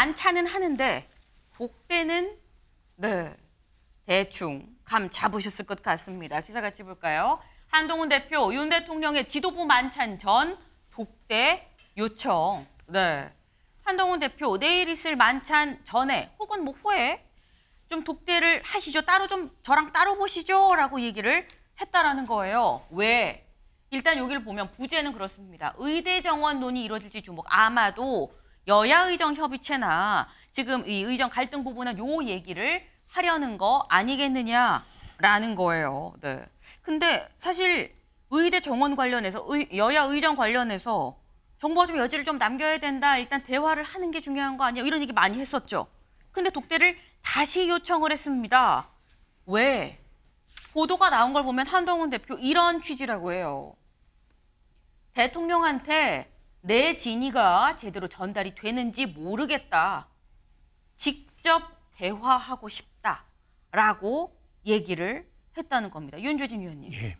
만찬은 하는데 독대는 네 대충 감 잡으셨을 것 같습니다. 기사 같이 볼까요? 한동훈 대표, 윤 대통령의 지도부 만찬 전 독대 요청. 네. 한동훈 대표 내일 있을 만찬 전에 혹은 뭐 후에 좀 독대를 하시죠. 따로 좀 저랑 따로 보시죠. 라고 얘기를 했다라는 거예요. 왜? 일단 여기를 보면 부제는 그렇습니다. 의대 정원 논의 이루어질지 주목. 아마도 여야 의정 협의체나 지금 이 의정 갈등 부분은 요 얘기를 하려는 거 아니겠느냐라는 거예요. 네. 근데 사실 의대 정원 관련해서 여야 의정 관련해서 정부가 좀 여지를 좀 남겨야 된다. 일단 대화를 하는 게 중요한 거 아니야. 이런 얘기 많이 했었죠. 근데 독대를 다시 요청을 했습니다. 왜? 보도가 나온 걸 보면 한동훈 대표 이런 취지라고 해요. 대통령한테 내 진위가 제대로 전달이 되는지 모르겠다. 직접 대화하고 싶다라고 얘기를 했다는 겁니다. 윤주진 위원님. 예.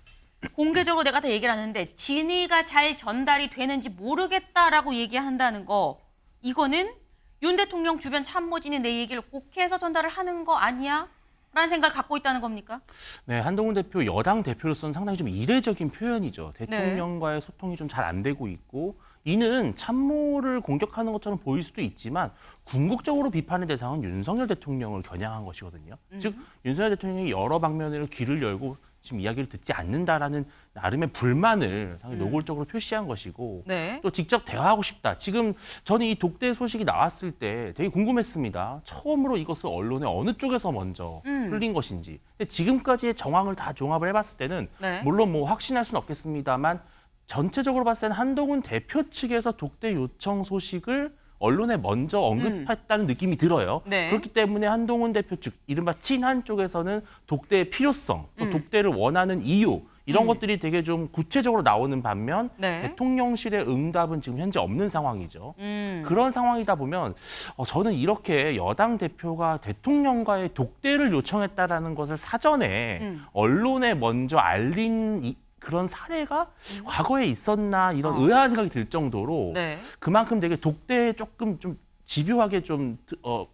공개적으로 내가 다 얘기를 하는데 진위가 잘 전달이 되는지 모르겠다라고 얘기한다는 거. 이거는 윤 대통령 주변 참모진이 내 얘기를 곡해서 전달을 하는 거 아니야? 라는 생각을 갖고 있다는 겁니까? 네, 한동훈 대표 여당 대표로서는 상당히 좀 이례적인 표현이죠. 대통령과의 소통이 좀 잘 안 되고 있고 이는 참모를 공격하는 것처럼 보일 수도 있지만 궁극적으로 비판의 대상은 윤석열 대통령을 겨냥한 것이거든요. 즉 윤석열 대통령이 여러 방면으로 귀를 열고 지금 이야기를 듣지 않는다라는 나름의 불만을 상당히 노골적으로 표시한 것이고 네. 또 직접 대화하고 싶다. 지금 저는 이 독대 소식이 나왔을 때 되게 궁금했습니다. 처음으로 이것을 언론에 어느 쪽에서 먼저 흘린 것인지. 근데 지금까지의 정황을 다 종합을 해봤을 때는 네. 물론 뭐 확신할 수는 없겠습니다만 전체적으로 봤을 때는 한동훈 대표 측에서 독대 요청 소식을 언론에 먼저 언급했다는 느낌이 들어요. 네. 그렇기 때문에 한동훈 대표 측, 이른바 친한 쪽에서는 독대의 필요성, 또 독대를 원하는 이유 이런 것들이 되게 좀 구체적으로 나오는 반면 네. 대통령실의 응답은 지금 현재 없는 상황이죠. 그런 상황이다 보면 저는 이렇게 여당 대표가 대통령과의 독대를 요청했다라는 것을 사전에 언론에 먼저 알린 그런 사례가 과거에 있었나 이런 의아한 생각이 들 정도로 네. 그만큼 되게 독대에 조금 좀 집요하게 좀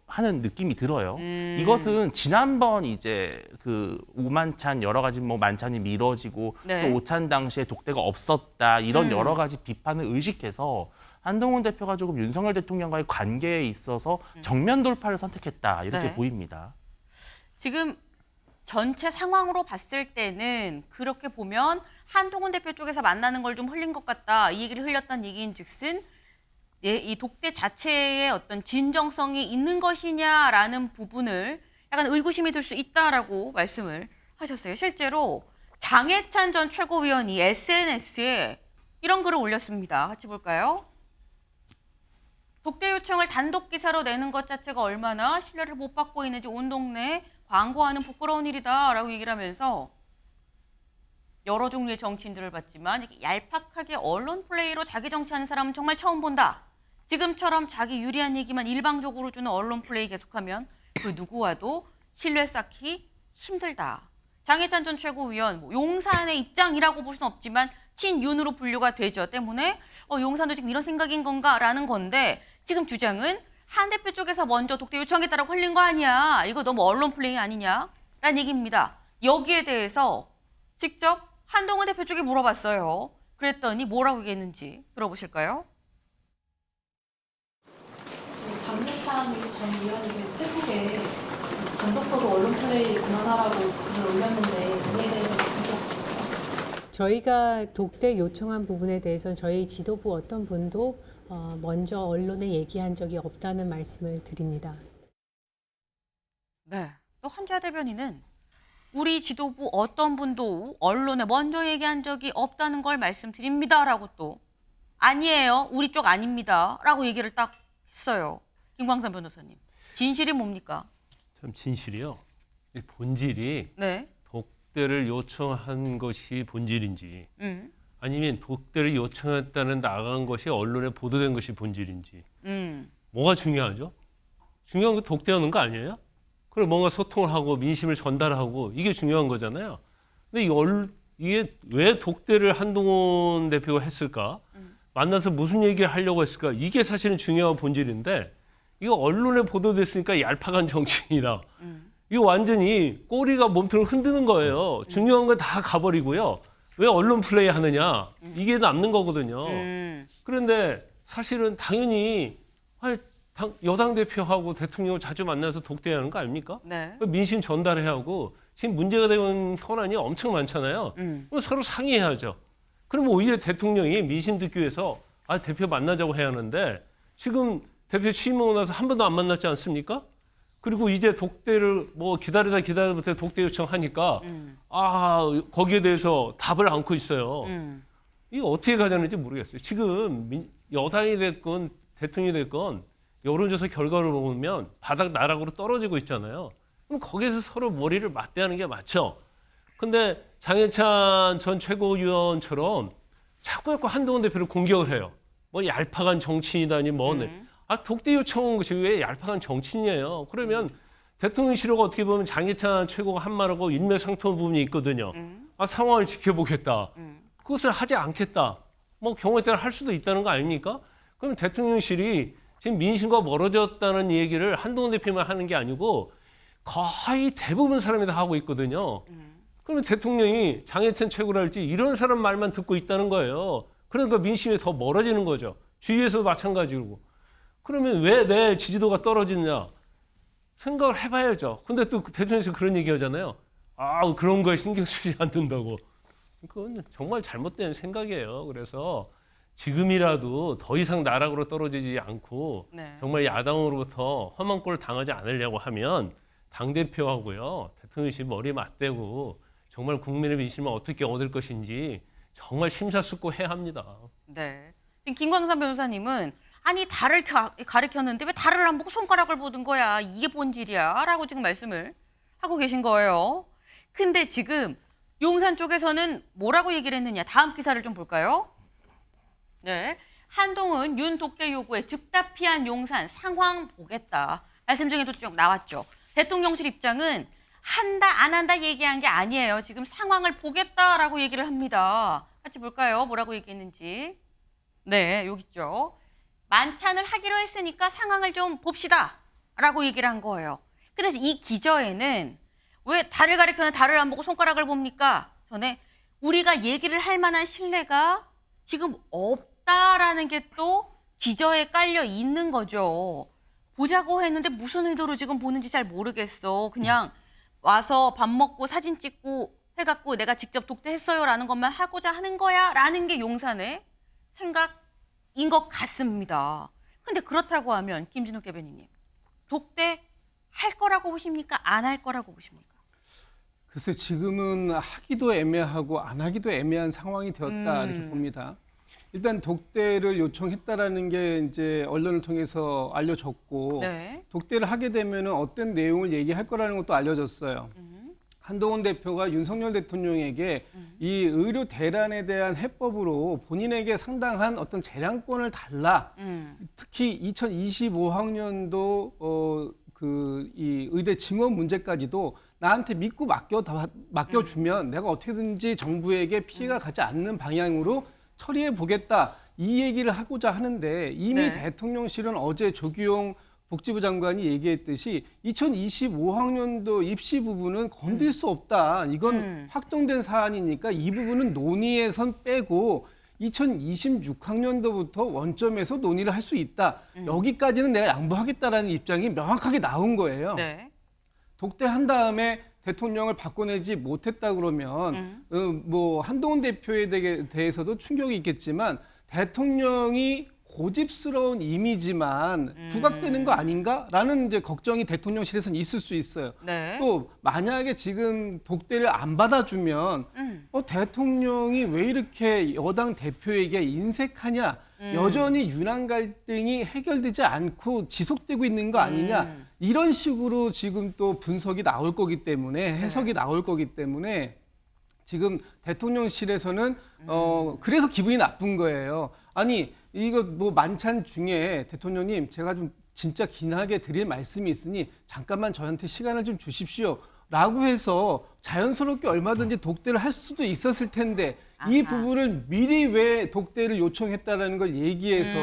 하는 느낌이 들어요. 이것은 지난번 이제 그 오만찬 여러 가지 뭐 만찬이 미뤄지고 네. 또 오찬 당시에 독대가 없었다 이런 여러 가지 비판을 의식해서 한동훈 대표가 조금 윤석열 대통령과의 관계에 있어서 정면 돌파를 선택했다 이렇게 네. 보입니다. 지금 전체 상황으로 봤을 때는 그렇게 보면 한동훈 대표 쪽에서 만나는 걸 좀 흘린 것 같다. 이 얘기를 흘렸다는 얘기인 즉슨 이 독대 자체에 어떤 진정성이 있는 것이냐라는 부분을 약간 의구심이 들 수 있다라고 말씀을 하셨어요. 실제로 장해찬 전 최고위원이 SNS에 이런 글을 올렸습니다. 같이 볼까요? 독대 요청을 단독 기사로 내는 것 자체가 얼마나 신뢰를 못 받고 있는지 온 동네 광고하는 부끄러운 일이다라고 얘기를 하면서 여러 종류의 정치인들을 봤지만 이렇게 얄팍하게 언론 플레이로 자기 정치하는 사람은 정말 처음 본다. 지금처럼 자기 유리한 얘기만 일방적으로 주는 언론 플레이 계속하면 그 누구와도 신뢰 쌓기 힘들다. 장해찬 전 최고위원 뭐 용산의 입장이라고 볼 수는 없지만 친윤으로 분류가 되죠. 때문에 용산도 지금 이런 생각인 건가라는 건데 지금 주장은 한 대표 쪽에서 먼저 독대 요청했다라고 흘린 거 아니야. 이거 너무 언론 플레이 아니냐라는 얘기입니다. 여기에 대해서 직접 한동훈 대표 쪽에 물어봤어요. 그랬더니 뭐라고 얘기했는지 들어보실까요? 장해찬 전 위원이 페북에 전석도도 언론 플레이 그만하라고 글을 올렸는데 이에 대해서 어떻게 보십니까? 저희가 독대 요청한 부분에 대해서는 저희 지도부 어떤 분도 먼저 언론에 얘기한 적이 없다는 말씀을 드립니다. 네. 또 한지아 대변인은 우리 지도부 어떤 분도 언론에 먼저 얘기한 적이 없다는 걸 말씀드립니다라고 또 아니에요. 우리 쪽 아닙니다. 라고 얘기를 딱 했어요. 김광선 변호사님. 진실이 뭡니까? 참 진실이요. 이 본질이 네. 독대를 요청한 것이 본질인지 아니면 독대를 요청했다는 나간 것이 언론에 보도된 것이 본질인지 뭐가 중요하죠? 중요한 건 독대하는 거 아니에요? 그럼 뭔가 소통을 하고 민심을 전달하고 이게 중요한 거잖아요. 근데 이게 왜 독대를 한동훈 대표가 했을까? 만나서 무슨 얘기를 하려고 했을까? 이게 사실은 중요한 본질인데 이거 언론에 보도됐으니까 얄팍한 정치인이다. 이거 완전히 꼬리가 몸통을 흔드는 거예요. 중요한 건 다 가버리고요. 왜 언론 플레이 하느냐. 이게 남는 거거든요. 그런데 사실은 당연히 여당 대표하고 대통령을 자주 만나서 독대하는 거 아닙니까? 네. 민심 전달해야 하고 지금 문제가 되는 현안이 엄청 많잖아요. 그럼 서로 상의해야죠. 그러면 오히려 대통령이 민심 듣기 위해서 대표 만나자고 해야 하는데 지금 대표 취임하고 나서 한 번도 안 만났지 않습니까? 그리고 이제 독대를 뭐 기다리다 독대 요청하니까 거기에 대해서 답을 않고 있어요. 이거 어떻게 가자는지 모르겠어요. 지금 여당이 됐건 대통령이 됐건 여론조사 결과를 보면 바닥 나락으로 떨어지고 있잖아요. 그럼 거기에서 서로 머리를 맞대하는 게 맞죠. 근데 장해찬 전 최고위원처럼 자꾸 한동훈 대표를 공격을 해요. 뭐 얄팍한 정치인이다니 뭐네. 독대 요청한 것이 왜 얄팍한 정치인이에요. 그러면 대통령실가 어떻게 보면 장해찬 최고가 한 말하고 인맥상통한 부분이 있거든요. 상황을 지켜보겠다. 그것을 하지 않겠다. 뭐 경우에 따라 할 수도 있다는 거 아닙니까? 그럼 대통령실이 지금 민심과 멀어졌다는 얘기를 한동훈 대표만 하는 게 아니고 거의 대부분 사람이 다 하고 있거든요. 그러면 대통령이 장해찬 최고랄지 이런 사람 말만 듣고 있다는 거예요. 그러니까 민심이 더 멀어지는 거죠. 주위에서도 마찬가지고. 그러면 왜 내 지지도가 떨어지느냐? 생각을 해봐야죠. 근데 또 대통령에서 그런 얘기 하잖아요. 그런 거에 신경 쓰지 않는다고. 그건 정말 잘못된 생각이에요. 그래서 지금이라도 더 이상 나락으로 떨어지지 않고 네. 정말 야당으로부터 험한 꼴을 당하지 않으려고 하면 당대표하고요. 대통령실 머리 맞대고 정말 국민의 민심을 어떻게 얻을 것인지 정말 심사숙고해야 합니다. 네. 지금 김광선 변호사님은 아니 달을 가리켰는데 왜 달을 안 보고 손가락을 보던 거야. 이게 본질이야. 라고 지금 말씀을 하고 계신 거예요. 근데 지금 용산 쪽에서는 뭐라고 얘기를 했느냐. 다음 기사를 좀 볼까요? 네. 한동훈 윤 독대 요구에 즉답 피한 용산 상황 보겠다. 말씀 중에도 쭉 나왔죠. 대통령실 입장은 한다 안 한다 얘기한 게 아니에요. 지금 상황을 보겠다라고 얘기를 합니다. 같이 볼까요? 뭐라고 얘기했는지. 네, 여기 있죠. 만찬을 하기로 했으니까 상황을 좀 봅시다 라고 얘기를 한 거예요. 근데 이 기저에는 왜 달을 가리켜는 달을 안 보고 손가락을 봅니까? 전에 우리가 얘기를 할 만한 신뢰가 지금 없다라는 게 또 기저에 깔려 있는 거죠. 보자고 했는데 무슨 의도로 지금 보는지 잘 모르겠어. 그냥 와서 밥 먹고 사진 찍고 해갖고 내가 직접 독대했어요라는 것만 하고자 하는 거야 라는 게 용산의 생각인 것 같습니다. 근데 그렇다고 하면 김진욱 대변인님, 독대 할 거라고 보십니까? 안 할 거라고 보십니까? 글쎄 지금은 하기도 애매하고 안 하기도 애매한 상황이 되었다 이렇게 봅니다. 일단 독대를 요청했다라는 게 이제 언론을 통해서 알려졌고 네. 독대를 하게 되면 어떤 내용을 얘기할 거라는 것도 알려졌어요. 한동훈 대표가 윤석열 대통령에게 이 의료 대란에 대한 해법으로 본인에게 상당한 어떤 재량권을 달라. 특히 2025학년도 이 의대 증원 문제까지도 나한테 믿고 맡겨주면 내가 어떻게든지 정부에게 피해가 가지 않는 방향으로 처리해 보겠다. 이 얘기를 하고자 하는데 이미 네. 대통령실은 어제 조규용 복지부 장관이 얘기했듯이 2025학년도 입시 부분은 건들 수 없다. 이건 확정된 사안이니까 이 부분은 논의에선 빼고 2026학년도부터 원점에서 논의를 할 수 있다. 여기까지는 내가 양보하겠다라는 입장이 명확하게 나온 거예요. 네. 독대한 다음에 대통령을 바꿔내지 못했다 그러면 뭐 한동훈 대표에 대해서도 충격이 있겠지만 대통령이 고집스러운 이미지만 부각되는 거 아닌가라는 이제 걱정이 대통령실에서는 있을 수 있어요. 네. 또 만약에 지금 독대를 안 받아주면 대통령이 왜 이렇게 여당 대표에게 인색하냐, 여전히 윤한 갈등이 해결되지 않고 지속되고 있는 거 아니냐, 이런 식으로 지금 또 분석이 나올 거기 때문에 해석이 나올 거기 때문에 지금 대통령실에서는 그래서 기분이 나쁜 거예요. 아니 이거 뭐 만찬 중에 대통령님 제가 좀 진짜 긴하게 드릴 말씀이 있으니 잠깐만 저한테 시간을 좀 주십시오. 라고 해서 자연스럽게 얼마든지 독대를 할 수도 있었을 텐데 이 아하. 부분을 미리 왜 독대를 요청했다라는 걸 얘기해서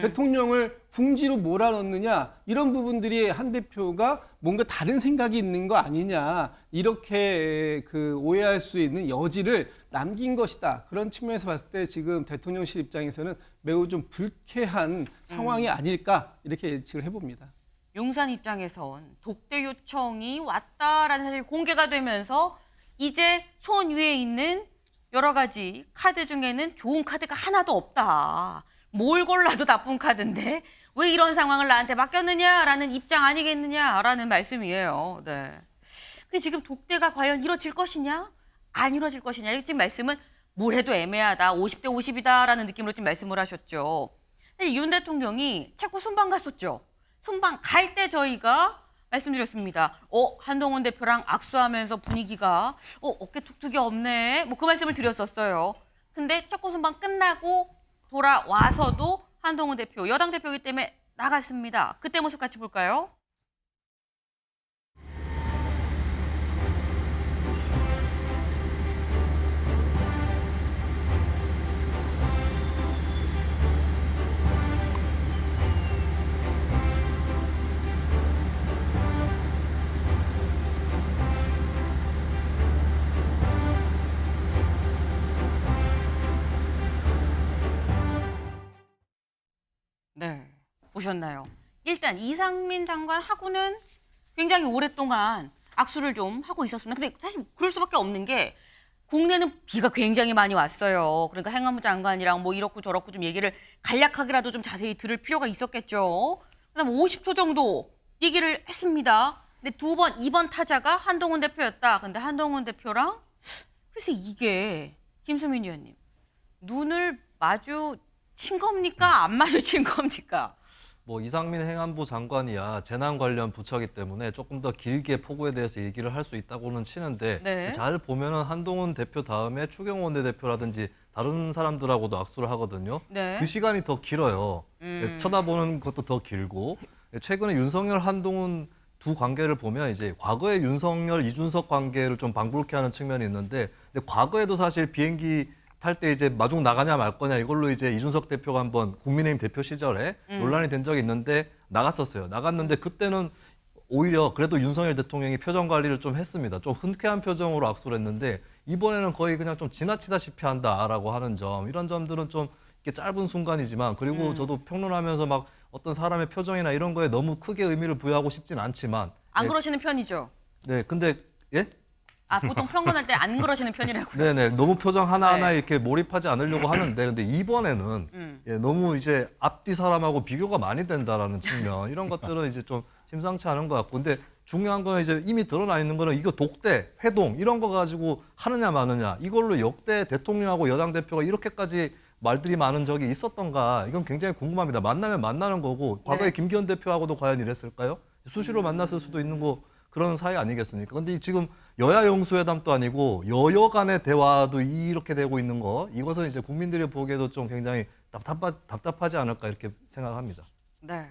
대통령을 궁지로 몰아넣느냐 이런 부분들이 한 대표가 뭔가 다른 생각이 있는 거 아니냐 이렇게 그 오해할 수 있는 여지를 남긴 것이다. 그런 측면에서 봤을 때 지금 대통령실 입장에서는 매우 좀 불쾌한 상황이 아닐까 이렇게 예측을 해봅니다. 용산 입장에선 독대 요청이 왔다라는 사실 공개가 되면서 이제 손 위에 있는 여러 가지 카드 중에는 좋은 카드가 하나도 없다. 뭘 골라도 나쁜 카드인데 왜 이런 상황을 나한테 맡겼느냐라는 입장 아니겠느냐라는 말씀이에요. 네. 근데 지금 독대가 과연 이루어질 것이냐? 안 이루어질 것이냐? 지금 말씀은 뭘 해도 애매하다. 50대 50이다라는 느낌으로 지금 말씀을 하셨죠. 근데 윤 대통령이 체코 순방 갔었죠. 순방 갈 때 저희가 말씀드렸습니다. 한동훈 대표랑 악수하면서 분위기가 어깨 툭툭이 없네. 뭐 그 말씀을 드렸었어요. 근데 체코 순방 끝나고 돌아와서도 한동훈 대표, 여당 대표이기 때문에 나갔습니다. 그때 모습 같이 볼까요? 네, 보셨나요? 일단 이상민 장관하고는 굉장히 오랫동안 악수를 좀 하고 있었습니다. 근데 사실 그럴 수밖에 없는 게 국내는 비가 굉장히 많이 왔어요. 그러니까 행안부 장관이랑 뭐 이렇고 저렇고 좀 얘기를 간략하게라도 좀 자세히 들을 필요가 있었겠죠. 그다음 50초 정도 얘기를 했습니다. 근데 2번 타자가 한동훈 대표였다. 근데 한동훈 대표랑 글쎄 이게 김수민 의원님 눈을 마주친 겁니까? 안 마주친 겁니까? 뭐 이상민 행안부 장관이야 재난 관련 부처기 때문에 조금 더 길게 폭우에 대해서 얘기를 할 수 있다고는 치는데 네. 잘 보면은 한동훈 대표 다음에 추경호 원내대표라든지 다른 사람들하고도 악수를 하거든요. 네. 그 시간이 더 길어요. 쳐다보는 것도 더 길고 최근에 윤석열 한동훈 두 관계를 보면 이제 과거에 윤석열 이준석 관계를 좀 방불케 하는 측면이 있는데 근데 과거에도 사실 비행기 탈 때 이제 마중 나가냐 말 거냐 이걸로 이제 이준석 대표가 한번 국민의힘 대표 시절에 논란이 된 적이 있는데 나갔었어요. 나갔는데 그때는 오히려 그래도 윤석열 대통령이 표정 관리를 좀 했습니다. 좀 흔쾌한 표정으로 악수를 했는데 이번에는 거의 그냥 좀 지나치다시피 한다라고 하는 점 이런 점들은 좀 이렇게 짧은 순간이지만 그리고 저도 평론하면서 막 어떤 사람의 표정이나 이런 거에 너무 크게 의미를 부여하고 싶진 않지만 안 그러시는 편이죠? 네 근데 예? 보통 평론할 때 안 그러시는 편이라고요? 네네 너무 표정 하나하나에 네. 이렇게 몰입하지 않으려고 하는데 근데 이번에는 예, 너무 이제 앞뒤 사람하고 비교가 많이 된다라는 측면 이런 것들은 이제 좀 심상치 않은 것 같고 근데 중요한 거는 이제 이미 드러나 있는 거는 이거 독대, 회동 이런 거 가지고 하느냐 마느냐 이걸로 역대 대통령하고 여당 대표가 이렇게까지 말들이 많은 적이 있었던가 이건 굉장히 궁금합니다. 만나면 만나는 거고 과거에 네. 김기현 대표하고도 과연 이랬을까요? 수시로 만났을 수도 있는 거 그런 사이 아니겠습니까? 근데 지금 여야 영수회담도 아니고 여야 간의 대화도 이렇게 되고 있는 거 이것은 이제 국민들이 보기에도 좀 굉장히 답답하지 않을까 이렇게 생각합니다. 네.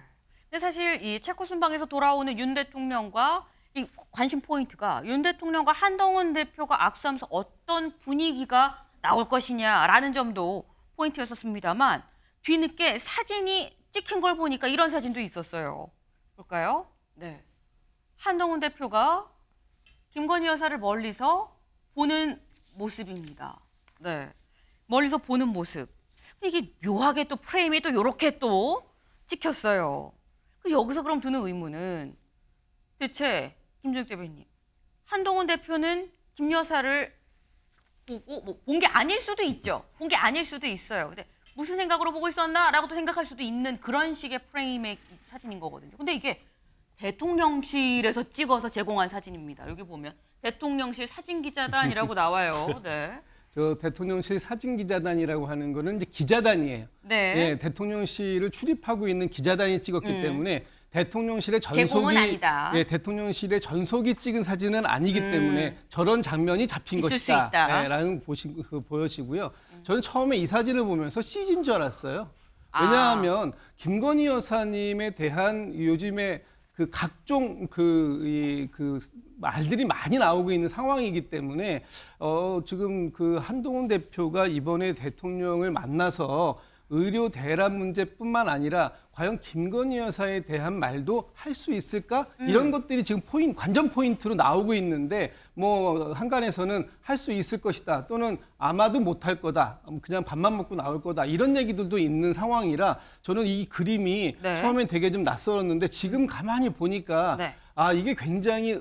근데 사실 이 체코 순방에서 돌아오는 윤 대통령과 이 관심 포인트가 윤 대통령과 한동훈 대표가 악수하면서 어떤 분위기가 나올 것이냐라는 점도 포인트였었습니다만 뒤늦게 사진이 찍힌 걸 보니까 이런 사진도 있었어요. 볼까요? 네. 한동훈 대표가 김건희 여사를 멀리서 보는 모습입니다. 네. 멀리서 보는 모습. 이게 묘하게 또 프레임이 또 이렇게 또 찍혔어요. 여기서 그럼 드는 의문은 대체 김준욱 대변인, 한동훈 대표는 김 여사를 보고 본 게 아닐 수도 있죠. 본 게 아닐 수도 있어요. 근데 무슨 생각으로 보고 있었나라고도 생각할 수도 있는 그런 식의 프레임의 사진인 거거든요. 근데 이게 대통령실에서 찍어서 제공한 사진입니다. 여기 보면 대통령실 사진기자단이라고 나와요. 네. 저 대통령실 사진기자단이라고 하는 거는 이제 기자단이에요. 네. 예, 대통령실을 출입하고 있는 기자단이 찍었기 때문에 대통령실의 제공은 전속이 아니다. 예, 대통령실의 전속이 찍은 사진은 아니기 때문에 저런 장면이 잡힌 있을 수 것이다. 있다. 예, 라는 보여지고요. 저는 처음에 이 사진을 보면서 CG인 줄 알았어요. 왜냐하면 김건희 여사님에 대한 요즘에 그 각종 그 말들이 많이 나오고 있는 상황이기 때문에 지금 그 한동훈 대표가 이번에 대통령을 만나서 의료 대란 문제뿐만 아니라 과연 김건희 여사에 대한 말도 할 수 있을까? 이런 것들이 지금 관전 포인트로 나오고 있는데 뭐 한간에서는 할 수 있을 것이다 또는 아마도 못할 거다. 그냥 밥만 먹고 나올 거다. 이런 얘기들도 있는 상황이라 저는 이 그림이 네. 처음엔 되게 좀 낯설었는데 지금 가만히 보니까 네. 이게 굉장히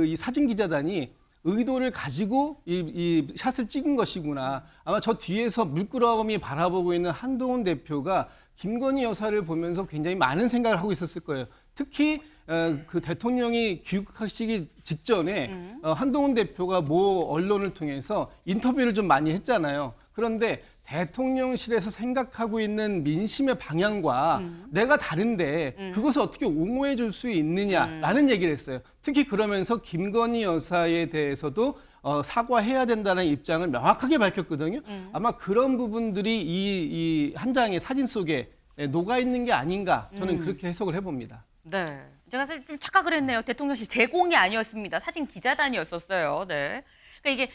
이 사진 기자단이 의도를 가지고 이 샷을 찍은 것이구나. 아마 저 뒤에서 물끄러미 바라보고 있는 한동훈 대표가 김건희 여사를 보면서 굉장히 많은 생각을 하고 있었을 거예요. 특히 그 대통령이 귀국하시기 직전에 한동훈 대표가 모 언론을 통해서 인터뷰를 좀 많이 했잖아요. 그런데 대통령실에서 생각하고 있는 민심의 방향과 내가 다른데 그것을 어떻게 옹호해 줄 수 있느냐라는 얘기를 했어요. 특히 그러면서 김건희 여사에 대해서도 사과해야 된다는 입장을 명확하게 밝혔거든요. 아마 그런 부분들이 이 한 장의 사진 속에 녹아 있는 게 아닌가 저는 그렇게 해석을 해봅니다. 네. 제가 사실 좀 착각을 했네요. 대통령실 제공이 아니었습니다. 사진 기자단이었었어요. 네. 그러니까 이게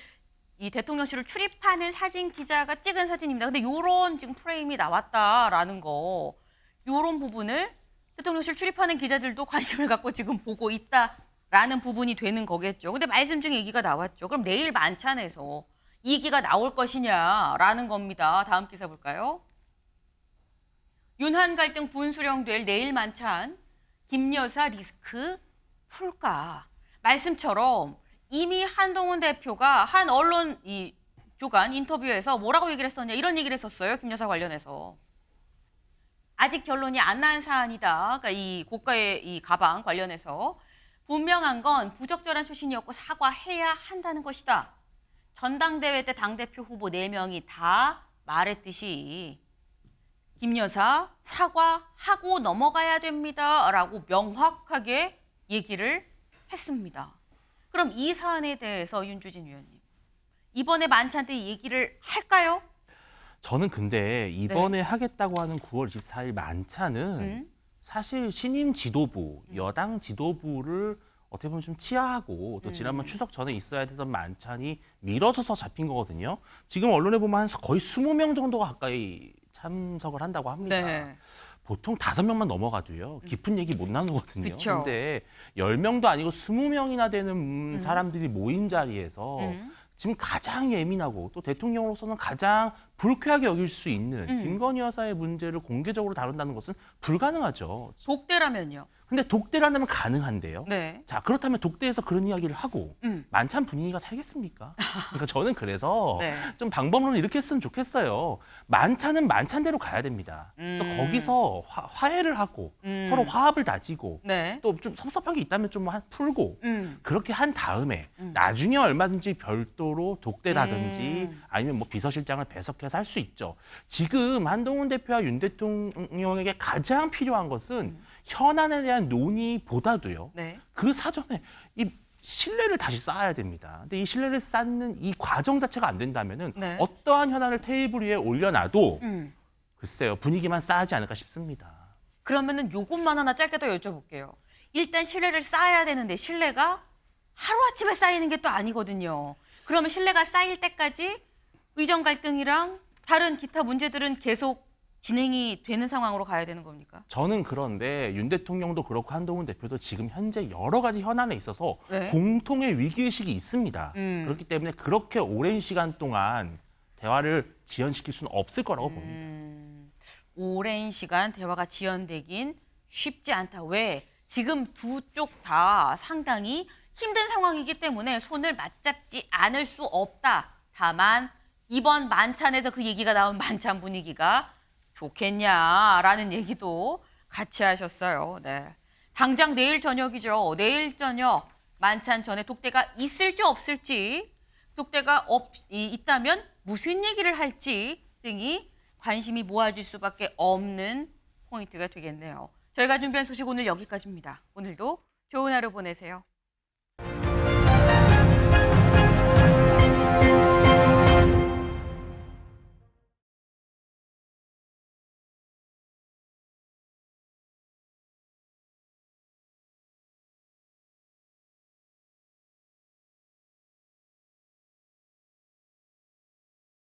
이 대통령실을 출입하는 사진 기자가 찍은 사진입니다. 근데 요런 지금 프레임이 나왔다라는 거, 요런 부분을 대통령실 출입하는 기자들도 관심을 갖고 지금 보고 있다라는 부분이 되는 거겠죠. 근데 말씀 중에 얘기가 나왔죠. 그럼 내일 만찬에서 이 얘기가 나올 것이냐라는 겁니다. 다음 기사 볼까요? 윤한 갈등 분수령될 내일 만찬, 김 여사 리스크 풀까? 말씀처럼 이미 한동훈 대표가 한 언론 조간 인터뷰에서 뭐라고 얘기를 했었냐 이런 얘기를 했었어요. 김 여사 관련해서. 아직 결론이 안 난 사안이다. 그러니까 이 고가의 이 가방 관련해서 분명한 건 부적절한 초신이었고 사과해야 한다는 것이다. 전당대회 때 당대표 후보 4명이 다 말했듯이 김 여사 사과하고 넘어가야 됩니다라고 명확하게 얘기를 했습니다. 그럼 이 사안에 대해서 윤주진 위원님, 이번에 만찬 때 얘기를 할까요? 저는 근데 이번에 하겠다고 하는 9월 24일 만찬은 사실 신임 지도부, 여당 지도부를 어떻게 보면 좀 치하하고 또 지난번 추석 전에 있어야 되던 만찬이 미뤄져서 잡힌 거거든요. 지금 언론에 보면 한 거의 20명 정도가 가까이 참석을 한다고 합니다. 네. 보통 5명만 넘어가도요. 깊은 얘기 못 나누거든요. 그쵸. 근데 10명도 아니고 20명이나 되는 사람들이 모인 자리에서 지금 가장 예민하고 또 대통령으로서는 가장 불쾌하게 여길 수 있는 김건희 여사의 문제를 공개적으로 다룬다는 것은 불가능하죠. 독대라면요? 근데 독대라면 가능한데요. 네. 자, 그렇다면 독대에서 그런 이야기를 하고 만찬 분위기가 살겠습니까? 그러니까 저는 그래서 네. 좀 방법론을 이렇게 했으면 좋겠어요. 만찬은 만찬대로 가야 됩니다. 그래서 거기서 화해를 하고 서로 화합을 다지고 네. 또 좀 섭섭한 게 있다면 좀 풀고 음. 그렇게 한 다음에 나중에 얼마든지 별도로 독대라든지 아니면 뭐 비서실장을 배석해서 할 수 있죠. 지금 한동훈 대표와 윤 대통령에게 가장 필요한 것은 현안에 대한 논의보다도요. 네. 그 사전에 이 신뢰를 다시 쌓아야 됩니다. 근데 이 신뢰를 쌓는 이 과정 자체가 안 된다면은 네. 어떠한 현안을 테이블 위에 올려놔도 글쎄요 분위기만 쌓이지 않을까 싶습니다. 그러면은 요것만 하나 짧게 더 여쭤볼게요. 일단 신뢰를 쌓아야 되는데 신뢰가 하루아침에 쌓이는 게 또 아니거든요. 그러면 신뢰가 쌓일 때까지 의정 갈등이랑 다른 기타 문제들은 계속 진행이 되는 상황으로 가야 되는 겁니까? 저는 그런데 윤 대통령도 그렇고 한동훈 대표도 지금 현재 여러 가지 현안에 있어서 네. 공통의 위기의식이 있습니다. 그렇기 때문에 그렇게 오랜 시간 동안 대화를 지연시킬 수는 없을 거라고 봅니다. 오랜 시간 대화가 지연되긴 쉽지 않다. 왜? 지금 두 쪽 다 상당히 힘든 상황이기 때문에 손을 맞잡지 않을 수 없다. 다만 이번 만찬에서 그 얘기가 나온 만찬 분위기가 좋겠냐라는 얘기도 같이 하셨어요. 네. 당장 내일 저녁이죠. 내일 저녁 만찬 전에 독대가 있을지 없을지, 독대가 있다면 무슨 얘기를 할지 등이 관심이 모아질 수밖에 없는 포인트가 되겠네요. 저희가 준비한 소식 오늘 여기까지입니다. 오늘도 좋은 하루 보내세요.